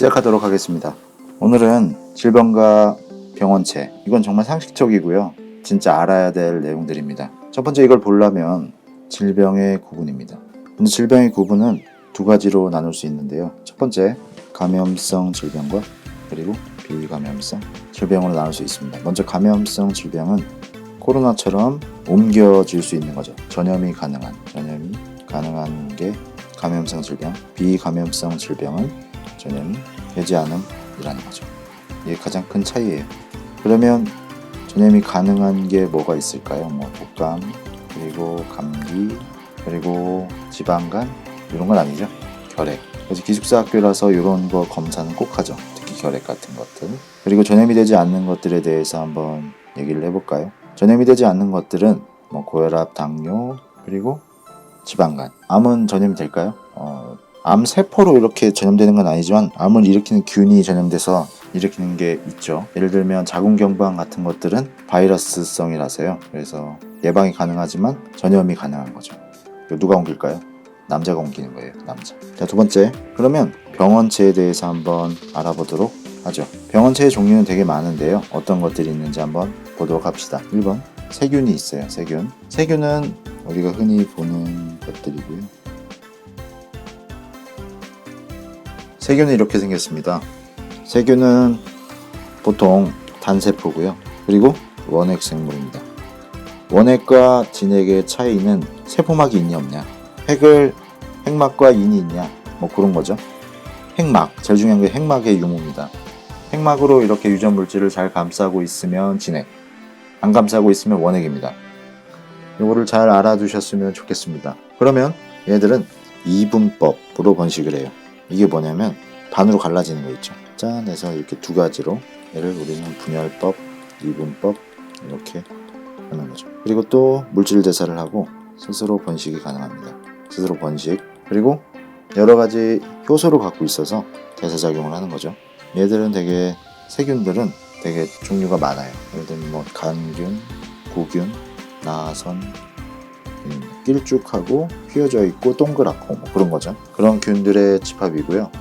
시작하도록 하겠습니다. 오늘은 질병과 병원체, 이건 정말 상식적이고요. 진짜 알아야 될 내용들입니다. 첫 번째, 이걸 보려면 질병의 구분입니다. 근데 질병의 구분은 두 가지로 나눌 수 있는데요. 첫 번째, 감염성 질병과 그리고 비감염성 질병으로 나눌 수 있습니다. 먼저 감염성 질병은 코로나처럼 옮겨질 수 있는 거죠. 전염이 가능한 게 감염성 질병, 비감염성 질병은 전염이 되지 않음이라는 거죠. 이게 가장 큰 차이예요. 그러면 전염이 가능한 게 뭐가 있을까요? 독감, 그리고 감기, 그리고 지방간, 이런 건 아니죠. 결핵. 그래서 기숙사 학교라서 이런 거 검사는 꼭 하죠. 특히 결핵 같은 것들. 그리고 전염이 되지 않는 것들에 대해서 한번 얘기를 해볼까요? 전염이 되지 않는 것들은 고혈압, 당뇨, 그리고 지방간. 암은 전염이 될까요? 암 세포로 이렇게 전염되는 건 아니지만 암을 일으키는 균이 전염돼서 일으키는 게 있죠. 예를 들면 자궁경부암 같은 것들은 바이러스성이라서요. 그래서 예방이 가능하지만 전염이 가능한 거죠. 누가 옮길까요? 남자가 옮기는 거예요. 남자. 자, 두 번째. 그러면 병원체에 대해서 한번 알아보도록 하죠. 병원체의 종류는 되게 많은데요. 어떤 것들이 있는지 한번 보도록 합시다. 1번. 세균이 있어요. 세균은 우리가 흔히 보는 것들이고요. 세균은 이렇게 생겼습니다. 세균은 보통 단세포고요. 그리고 원핵 생물입니다. 원핵과 진핵의 차이는 세포막이 있냐 없냐, 핵막과 인이 있냐, 그런 거죠. 핵막, 제일 중요한 게 핵막의 유무입니다. 핵막으로 이렇게 유전 물질을 잘 감싸고 있으면 진핵, 안 감싸고 있으면 원핵입니다. 이거를 잘 알아두셨으면 좋겠습니다. 그러면 얘들은 이분법으로 번식을 해요. 이게 뭐냐면 반으로 갈라지는 거 있죠. 짠 해서 이렇게 두 가지로, 얘를 우리는 분열법, 이분법 이렇게 하는 거죠. 그리고 또 물질 대사를 하고 스스로 번식이 가능합니다. 스스로 번식. 그리고 여러 가지 효소를 갖고 있어서 대사작용을 하는 거죠. 얘들은 세균들은 되게 종류가 많아요. 예를 들면 간균, 구균, 나선, 길쭉하고 휘어져 있고 동그랗고 그런 거죠. 그런 균들의 집합이고요.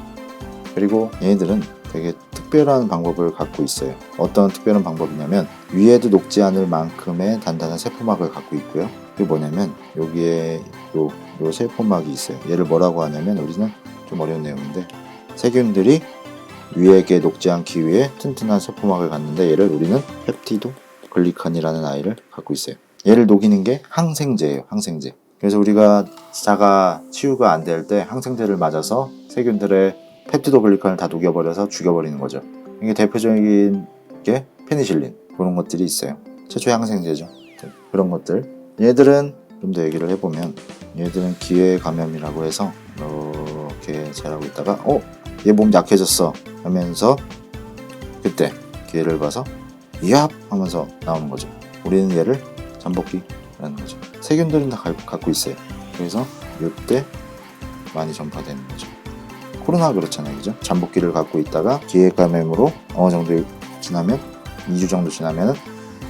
그리고 얘네들은 되게 특별한 방법을 갖고 있어요. 어떤 특별한 방법이냐면 위에도 녹지 않을 만큼의 단단한 세포막을 갖고 있고요. 그게 뭐냐면 여기에 요 세포막이 있어요. 얘를 뭐라고 하냐면, 우리는 좀 어려운 내용인데, 세균들이 위에게 녹지 않기 위해 튼튼한 세포막을 갖는데 얘를 우리는 펩티도 글리칸이라는 아이를 갖고 있어요. 얘를 녹이는 게 항생제예요. 항생제. 그래서 우리가 자가 치유가 안 될 때 항생제를 맞아서 세균들의 펩티도글리칸을 다 녹여버려서 죽여버리는 거죠. 이게 대표적인 게 페니실린, 그런 것들이 있어요. 최초의 항생제죠. 그런 것들. 얘들은 좀 더 얘기를 해보면, 얘들은 기회 감염이라고 해서 이렇게 자라고 있다가 얘 몸 약해졌어 하면서 그때 기회를 봐서 이압 하면서 나오는 거죠. 우리는 얘를 잠복기라는 거죠. 세균들은 다 갖고 있어요. 그래서 이때 많이 전파되는 거죠. 코로나 그렇잖아요, 그죠? 잠복기를 갖고 있다가 기회 감염으로 어느 정도 지나면, 2주 정도 지나면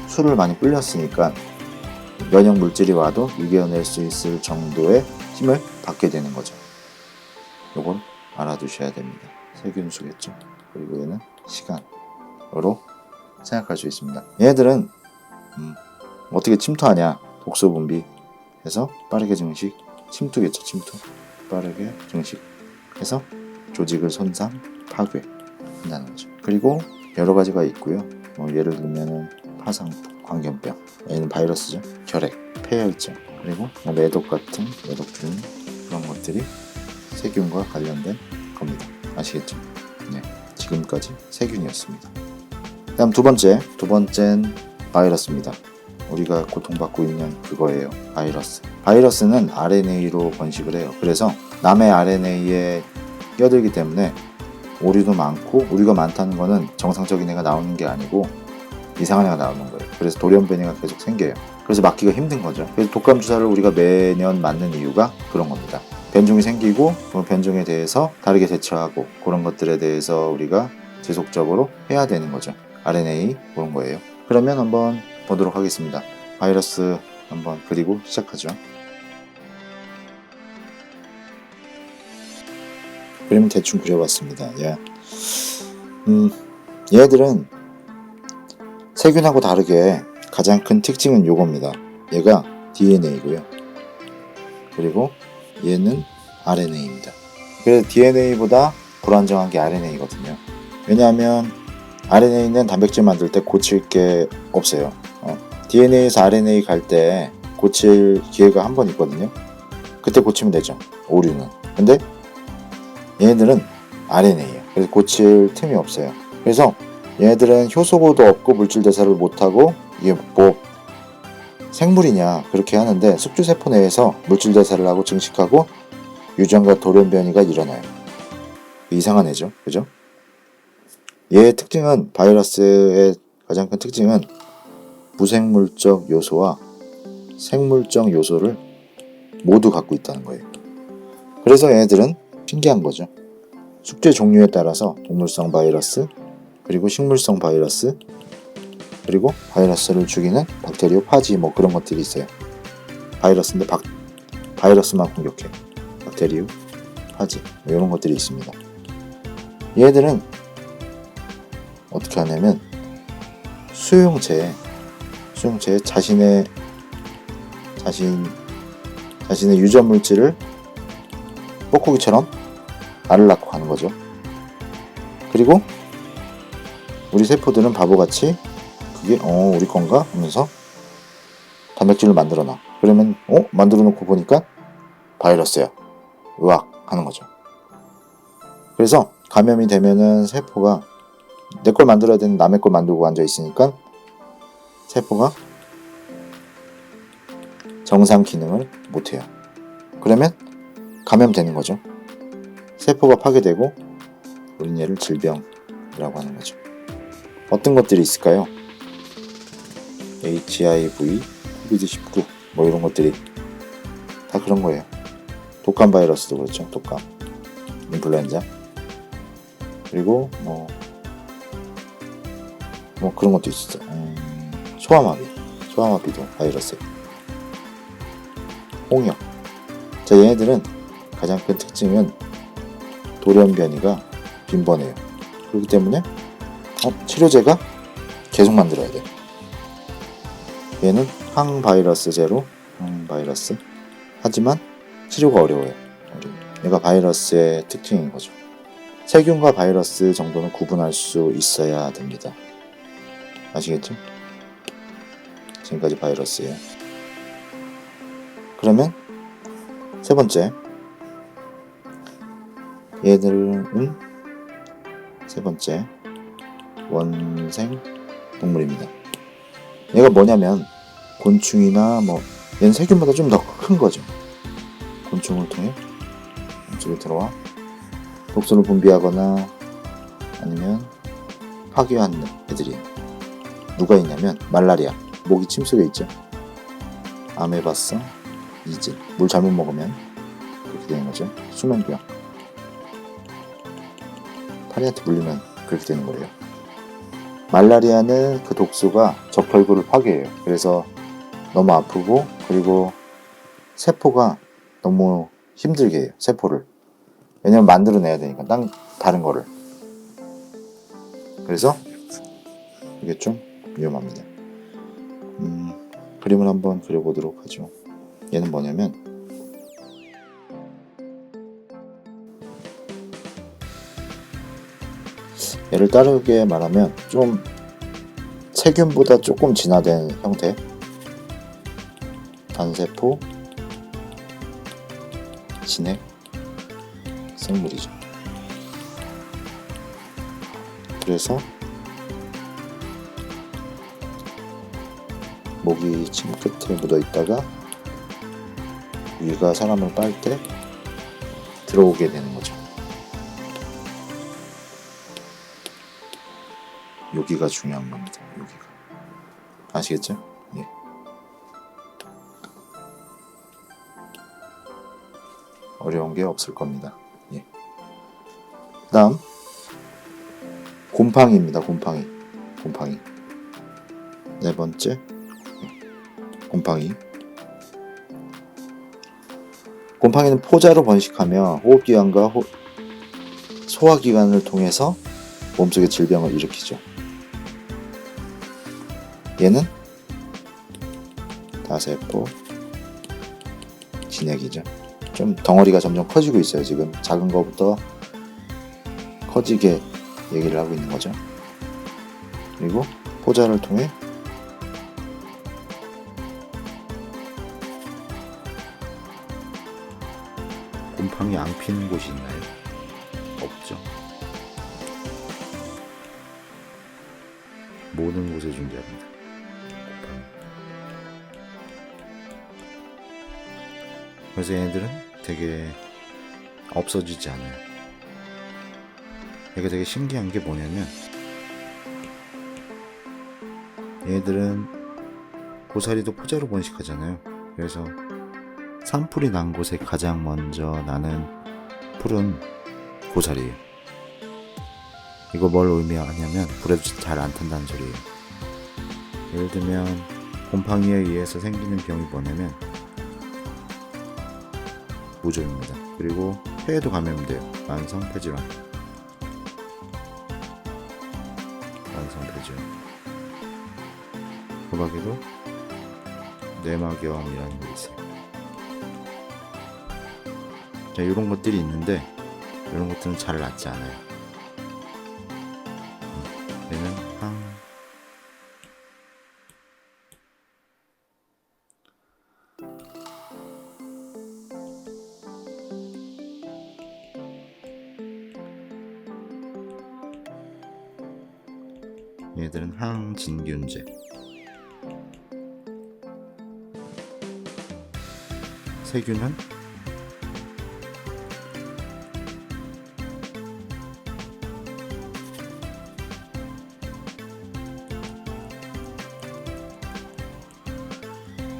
술을 많이 불렸으니까 면역 물질이 와도 이겨낼 수 있을 정도의 힘을 받게 되는 거죠. 요걸 알아두셔야 됩니다. 세균수겠죠. 그리고 얘는 시간으로 생각할 수 있습니다. 얘들은 어떻게 침투하냐, 독소 분비해서 빠르게 증식, 침투겠죠. 침투, 빠르게 증식해서 조직을 손상, 파괴 한다는 거죠. 그리고 여러 가지가 있고요. 예를 들면은 파상풍, 광견병, 얘는 바이러스죠. 결핵, 폐혈증, 그리고 매독 같은 매독균, 그런 것들이 세균과 관련된 겁니다. 아시겠죠? 네, 지금까지 세균이었습니다. 다음 두 번째는 바이러스입니다. 우리가 고통받고 있는 그거예요. 바이러스는 RNA로 번식을 해요. 그래서 남의 RNA에 끼어들기 때문에 오류도 많고, 오류가 많다는 거는 정상적인 애가 나오는 게 아니고 이상한 애가 나오는 거예요. 그래서 돌연변이가 계속 생겨요. 그래서 맞기가 힘든 거죠. 그래서 독감 주사를 우리가 매년 맞는 이유가 그런 겁니다. 변종이 생기고 그 변종에 대해서 다르게 대처하고, 그런 것들에 대해서 우리가 지속적으로 해야 되는 거죠. RNA 그런 거예요. 그러면 한번 보도록 하겠습니다. 바이러스 한번 그리고 시작하죠. 그림 대충 그려봤습니다. 예. 얘들은 세균하고 다르게 가장 큰 특징은 요겁니다. 얘가 DNA고요. 그리고 얘는 RNA입니다. 그래서 DNA보다 불안정한 게 RNA거든요. 왜냐하면 RNA는 단백질 만들 때 고칠 게 없어요. DNA에서 RNA 갈 때 고칠 기회가 한 번 있거든요. 그때 고치면 되죠. 오류는. 근데 얘네들은 RNA예요. 그래서 고칠 틈이 없어요. 그래서 얘네들은 효소고도 없고 물질 대사를 못하고 이게 뭐 생물이냐 그렇게 하는데 숙주세포 내에서 물질 대사를 하고 증식하고 유전과 돌연변이가 일어나요. 이상한 애죠. 그죠? 얘의 특징은 바이러스의 가장 큰 특징은 무생물적 요소와 생물적 요소를 모두 갖고 있다는 거예요. 그래서 얘네들은 신기한 거죠. 숙제 종류에 따라서 동물성 바이러스, 그리고 식물성 바이러스, 그리고 바이러스를 죽이는 박테리오 파지 뭐 그런 것들이 있어요. 바이러스인데 바이러스만 공격해. 박테리오 파지 뭐 이런 것들이 있습니다. 얘들은 어떻게 하냐면 수용체에 자신의 유전 물질을 뽁뽁이처럼 알을 낳고 가는 거죠. 그리고 우리 세포들은 바보같이 그게 우리 건가 하면서 단백질을 만들어놔. 그러면 만들어 놓고 보니까 바이러스야. 으악 하는 거죠. 그래서 감염이 되면은 세포가 내 걸 만들어야 되는 남의 걸 만들고 앉아 있으니까 세포가 정상 기능을 못해요. 그러면 감염되는 거죠. 세포가 파괴되고 우린 얘를 질병이라고 하는 거죠. 어떤 것들이 있을까요? HIV, COVID-19 뭐 이런 것들이 다 그런 거예요. 독감 바이러스도 그렇죠. 독감, 인플루엔자, 그리고 뭐 그런 것도 있었죠. 소아마비도 바이러스. 홍역. 자, 얘네들은 가장 큰 특징은 돌연변이가 빈번해요. 그렇기 때문에 치료제가 계속 만들어야 돼. 얘는 항바이러스제로 항바이러스. 하지만 치료가 어려워요. 얘가 바이러스의 특징인 거죠. 세균과 바이러스 정도는 구분할 수 있어야 됩니다. 아시겠죠? 지금까지 바이러스예요. 그러면 세 번째, 얘들은 세 번째 원생 동물입니다. 얘가 뭐냐면 곤충이나 얘는 세균보다 좀 더 큰 거죠. 곤충을 통해 몸속에 들어와 독소를 분비하거나 아니면 파괴하는 애들이 누가 있냐면 말라리아, 모기 침 속에 있죠. 아메바성 이질, 물 잘못 먹으면 그렇게 되는 거죠. 수면병, 파리한테 물리면 그렇게 되는 거예요. 말라리아는 그 독소가 적혈구를 파괴해요. 그래서 너무 아프고, 그리고 세포가 너무 힘들게 해요. 세포를. 왜냐면 만들어내야 되니까 다른 거를. 그래서 이게 좀 위험합니다. 그림을 한번 그려보도록 하죠. 얘는 뭐냐면 얘를 다르게 말하면 좀 세균보다 조금 진화된 형태, 단세포 진핵 생물이죠. 그래서 모기 침 끝에 묻어 있다가 위가 사람을 빨 때 들어오게 되는 거죠. 여기가 중요한 겁니다. 여기가. 아시겠죠? 예. 어려운 게 없을 겁니다. 예. 다음 곰팡이입니다. 곰팡이. 네 번째 곰팡이. 곰팡이는 포자로 번식하며 호흡기관과 소화기관을 통해서 몸속에 질병을 일으키죠. 얘는 다세포 진액이죠. 좀 덩어리가 점점 커지고 있어요. 지금 작은 거부터 커지게 얘기를 하고 있는 거죠. 그리고 포자를 통해 곰팡이 안 피는 곳이 있나요? 없죠. 모든 곳에 존재합니다. 곰팡이. 그래서 얘네들은 되게 없어지지 않아요. 이게 되게 신기한 게 뭐냐면 얘네들은 고사리도 포자로 번식하잖아요. 그래서 산풀이 난 곳에 가장 먼저 나는 풀은 고사리예요. 이거 뭘 의미하냐면 불에도 잘 안 탄다는 소리예요. 예를 들면 곰팡이에 의해서 생기는 병이 뭐냐면 무좀입니다. 그리고 폐에도 감염돼요. 만성 폐질환. 만성 폐질환. 그 밖에도 뇌막염이라는 게 있어요. 자, 이런 것들이 있는데 이런 것들은 잘 낫지 않아요. 얘는 얘들은 항진균제. 세균은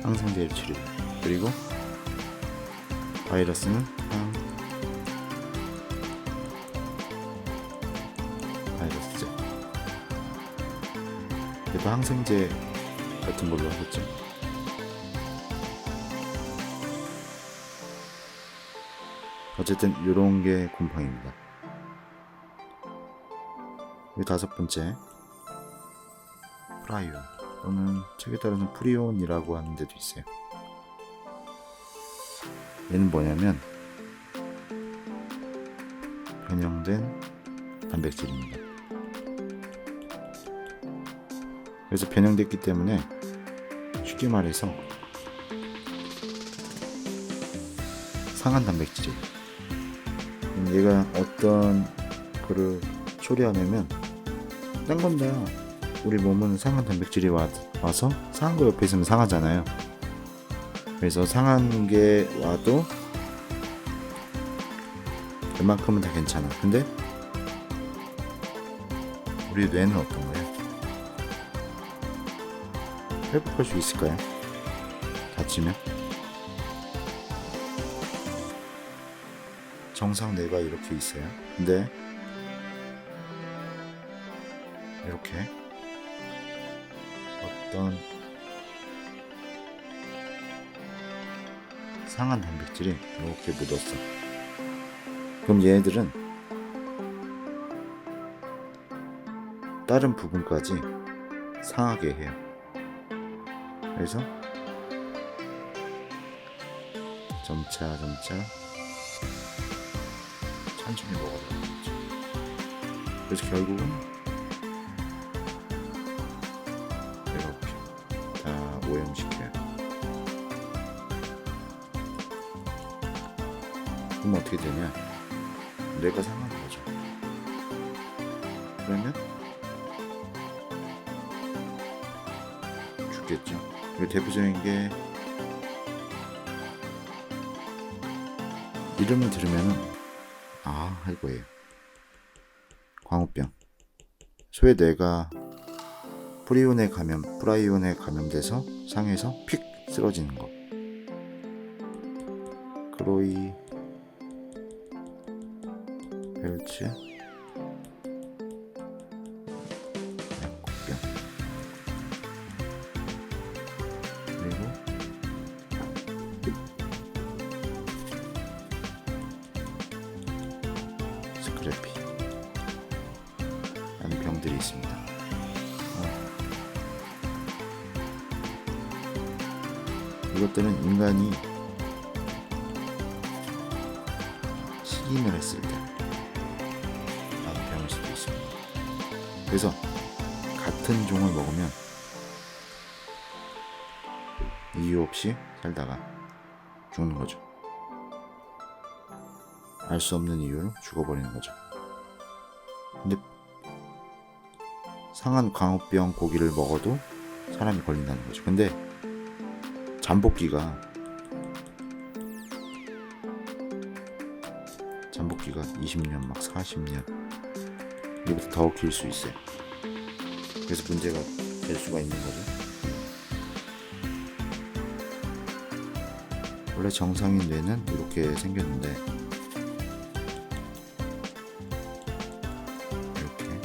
항생제를 치료. 그리고 바이러스는 바이러스제. 얘도 항생제 같은 걸로 하겠죠. 어쨌든 요런 게 곰팡이입니다. 그리고 다섯 번째, 프라이온 또는 책에 따라서는 프리온이라고 하는 데도 있어요. 얘는 뭐냐면 변형된 단백질입니다. 그래서 변형됐기 때문에 쉽게 말해서 상한 단백질이에요. 얘가 어떤 거를 초래하냐면 딴 건다. 우리 몸은 상한 단백질이 와서 상한 거 옆에 있으면 상하잖아요. 그래서 상한 게 와도 웬만큼은 다 괜찮아. 근데 우리 뇌는 어떤 거예요? 회복할 수 있을까요? 다치면? 정상 뇌가 이렇게 있어요. 근데 이렇게 어떤 상한 단백질이 이렇게 묻었어. 그럼 얘네들은 다른 부분까지 상하게 해요. 그래서 점차 천천히 먹어들어가죠. 그래서 결국은 이렇게 다 오염시켜요. 그럼 어떻게 되냐? 뇌가 상하는 거죠. 그러면 죽겠죠. 그리고 대표적인 게 이름을 들으면은 할 거예요. 광우병. 소의 뇌가 프라이온에 감염돼서 상해서 픽 쓰러지는 거. 크로이 벨츠 약국병. 그리고 스크래피. 내용들이 있습니다. 이것들은 인간이 식인을 했을 때 배울 수도 있습니다. 그래서 같은 종을 먹으면 이유 없이 살다가 죽는 거죠. 알 수 없는 이유로 죽어버리는 거죠. 근데 상한 광우병 고기를 먹어도 사람이 걸린다는 거죠. 근데 잠복기가 20년 막 40년 이보다 더 길 수 있어요. 그래서 문제가 될 수가 있는 거죠. 원래 정상인 뇌는 이렇게 생겼는데 이렇게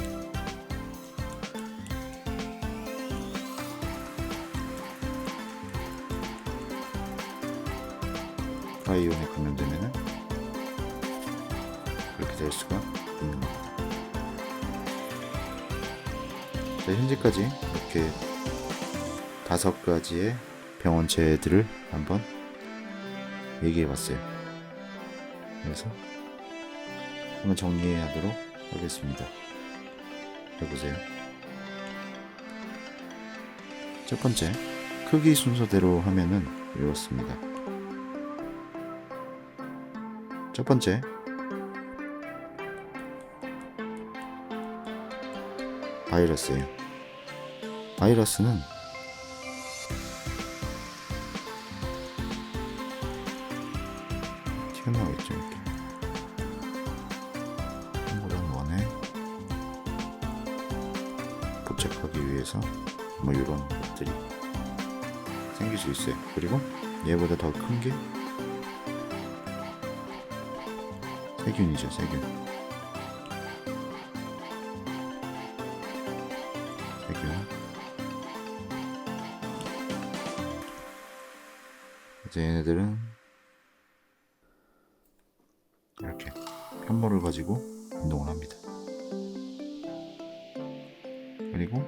프라이온에 감염되면은 그렇게 될 수가 있는 겁니다. 자, 현재까지 이렇게 5가지의 병원체들을 한번 얘기해봤어요. 그래서 한번 정리하도록 하겠습니다. 해보세요. 첫 번째, 크기 순서대로 하면은 이렇습니다. 첫 번째, 바이러스예요. 바이러스는 튀어나오겠죠. 이렇게 한보단 원에 포착하기 위해서 뭐 이런 것들이 생길 수 있어요. 그리고 얘보다 더 큰 게 세균이죠. 세균. 이제 얘네들은 이렇게 편모를 가지고 운동을 합니다. 그리고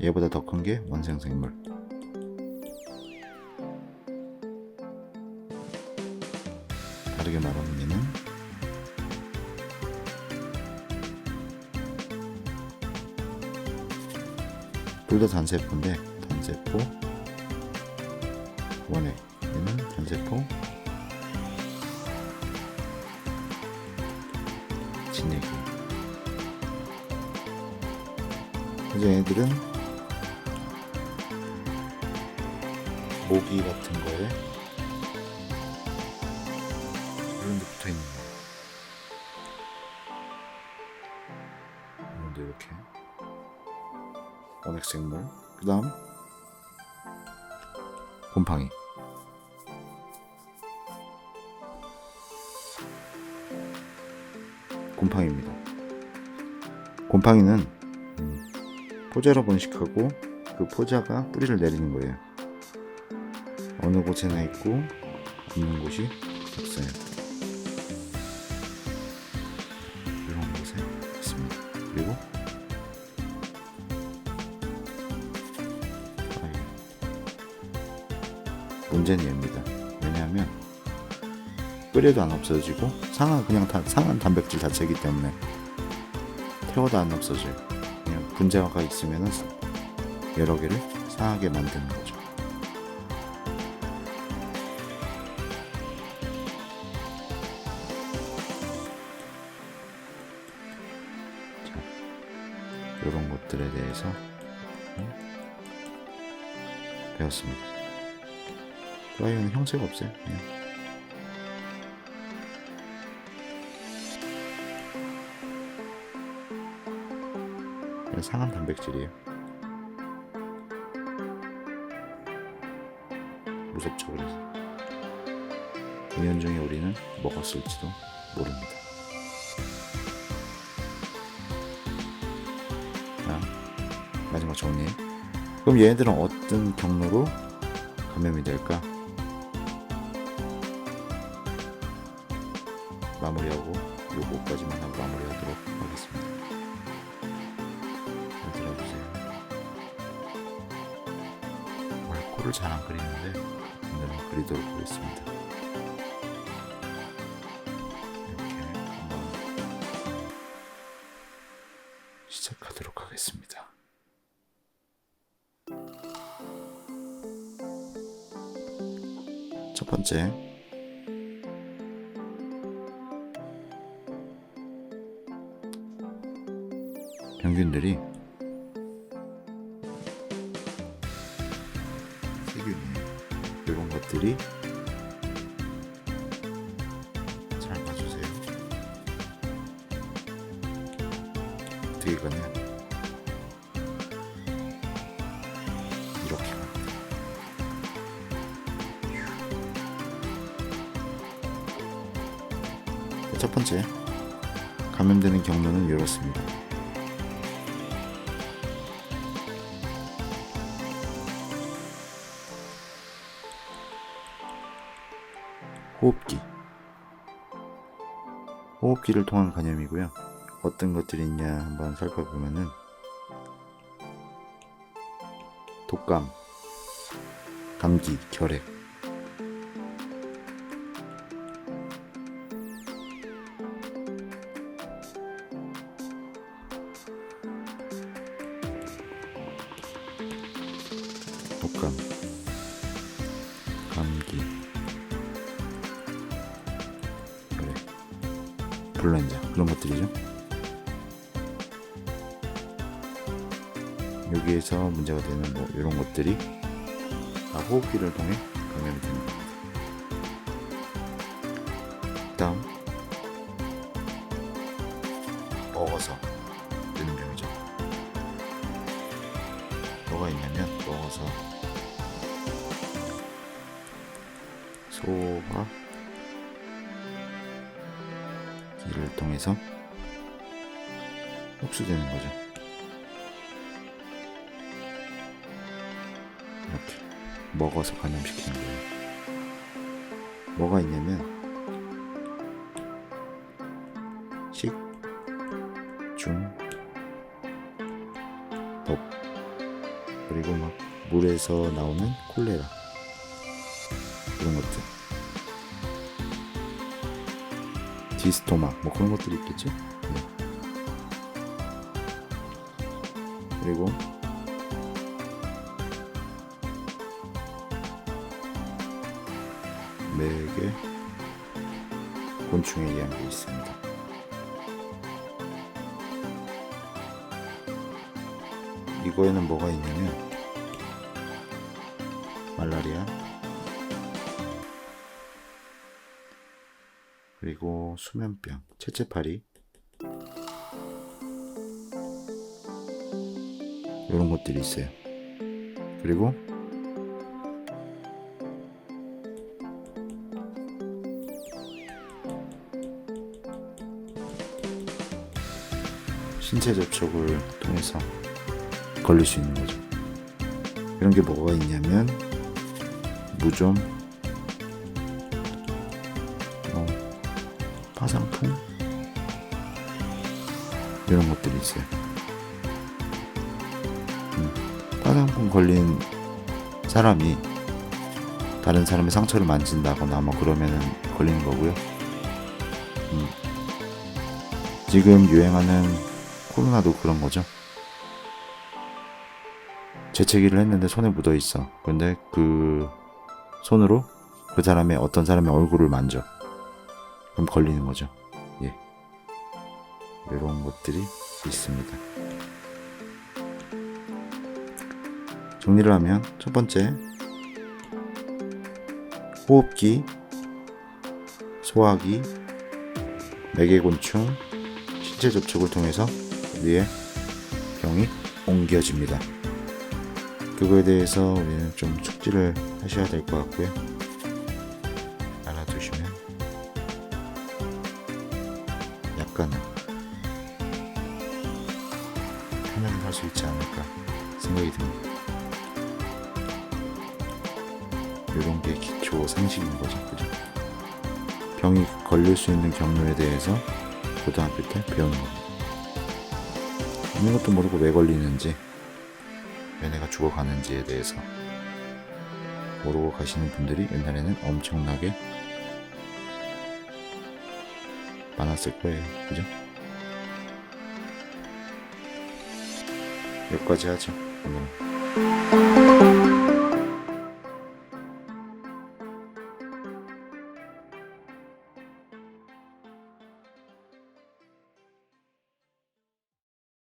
얘보다 더 큰 게 원생생물. 다르게 말하면 얘는 둘 다 단세포인데 단세포 원액, 얘는 단세포 진액이. 이제 얘들은 모기 같은 거에 이런 데 붙어 있는 거예요. 이런데 이렇게 원액생물. 그 다음 곰팡이. 곰팡이입니다. 곰팡이는 포자로 번식하고 그 포자가 뿌리를 내리는 거예요. 어느 곳에나 있고 없는 곳이 없어요. 이런 곳에 있습니다. 그리고 문제는 얘입니다. 왜냐하면 끓여도 안 없어지고 상한 단백질 자체이기 때문에 태워도 안 없어져요. 그냥 분자가 있으면 여러 개를 상하게 만드는 거죠. 자, 이런 것들에 대해서 배웠습니다. 프라이온은 형체가 없어요. 그냥 상한 단백질이에요. 무섭죠. 그래서 은연중에 우리는 먹었을지도 모릅니다. 자, 마지막 정리. 그럼 얘네들은 어떤 경로로 감염이 될까? 마무리하고 요거까지만 하고 마무리하도록 하겠습니다. 코를 잘 안 그리는데 오늘은 그리도록 하겠습니다. 이렇게 한번 시작하도록 하겠습니다. 첫 번째, 병균들이 세균이에요. 이런 것들이 잘 봐주세요. 어떻게 가냐? 이렇게 갑니다. 첫 번째, 감염되는 경로는 이렇습니다. 호흡기를 통한 감염이고요. 어떤 것들이 있냐 한번 살펴보면은 독감, 감기, 결핵, 독감, 감기, 결핵, 인플루엔자 그런 것들이죠. 여기에서 문제가 되는 뭐 이런 것들이 다 호흡기를 통해 감염이 되는 겁니다. 다음, 먹어서 되는 병이죠. 뭐가 있냐면 먹어서 소화 기를 통해서 흡수되는 거죠. 이렇게 먹어서 감염시키는 거예요. 뭐가 있냐면 식, 중, 법, 그리고 막 물에서 나오는 콜레라 그런 것들, 디스토마 뭐 그런 것들이 있겠죠. 네. 그리고 매개 곤충에 의한 게 있습니다. 이거에는 뭐가 있냐면 말라리아, 그리고 수면병, 채채파리 이런 것들이 있어요. 그리고 신체 접촉을 통해서 걸릴 수 있는 거죠. 이런 게 뭐가 있냐면 무좀, 화상풍 이런 것들이 있어요. 화상풍 걸린 사람이 다른 사람의 상처를 만진다거나 뭐 그러면은 걸리는 거고요. 지금 유행하는 코로나도 그런 거죠. 재채기를 했는데 손에 묻어 있어. 근데 그 손으로 그 사람의 어떤 사람의 얼굴을 만져. 그럼 걸리는 거죠. 예. 이런 것들이 있습니다. 정리를 하면 첫 번째, 호흡기, 소화기, 매개곤충, 신체 접촉을 통해서 우리의 병이 옮겨집니다. 그거에 대해서 우리는 좀 숙지를 하셔야 될 것 같고요. 알아두시면 약간은 편하게 할 수 있지 않을까 생각이 듭니다. 이런 게 기초 상식인 거죠, 그죠? 병이 걸릴 수 있는 경로에 대해서 고등학교 때 배우는 겁니다. 아무것도 모르고 왜 걸리는지, 왜 내가 죽어가는지에 대해서 모르고 가시는 분들이 옛날에는 엄청나게 많았을 거예요. 그죠? 여기까지 하죠. 오늘은.